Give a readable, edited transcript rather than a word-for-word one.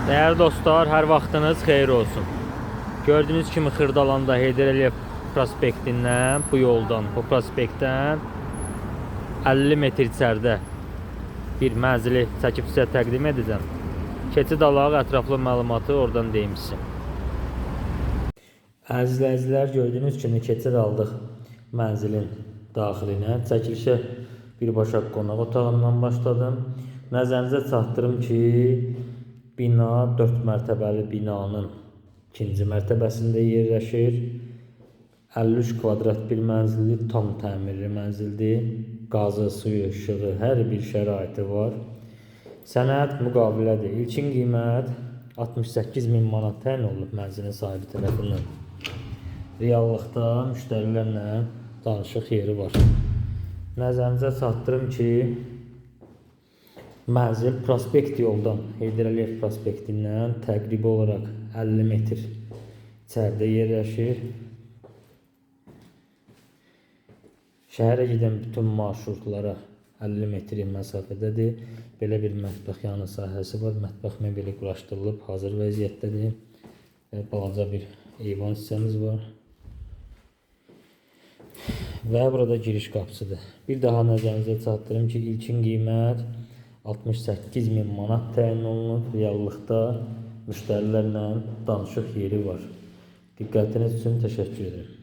Değerli dostlar, her vaxtınız xeyir olsun. Gördüğünüz kimi Xırdalanda Heydər Əliyev prospektindən, bu yoldan, bu prospektdən 50 metr içəridə bir mənzili çəkib sizə təqdim edəcəm. Keçid alağı ətraflı məlumatı oradan deyim sizə. Əziz izləyicilər, gördüyünüz kimi keçid aldıq mənzilin daxilinə. Çəkilişə birbaşa qonaq otağından başladım. Nəzərinizə çatdırım ki, bina 4 mərtəbəli binanın ikinci mərtəbəsində yerləşir. 53 kvadrat bir mənzildir, tam təmirli mənzildir. Qazı, suyu, işığı, hər bir şəraiti var. Sənəd müqavilədir. İlkin qiymət 68.000 manat təyin olunub mənzilin sahibi tərəfindən. Reallıqda müştərilərlə danışıq yeri var. Nəzərinizə çatdırım ki, mənzil prospekt yoldan, Heydər Əliyev prospektindən təqribi olaraq 50 metr içəridə yerləşir. Şəhərə gedən bütün marşrutlara 50 metr məsafədədir. Belə bir mətbəx yanı sahəsi var. Mətbəx mebeli quraşdırılıb, hazır vəziyyətdədir. Balaca bir eyvan hissəmiz var. Və burada giriş qapısıdır. Bir daha nəzərinizə çatdırım ki, ilkin qiymət 68.000 manat təyin olunub. Reallıqda müştərilərlə danışıq yeri var. Diqqətiniz üçün təşəkkür ederim.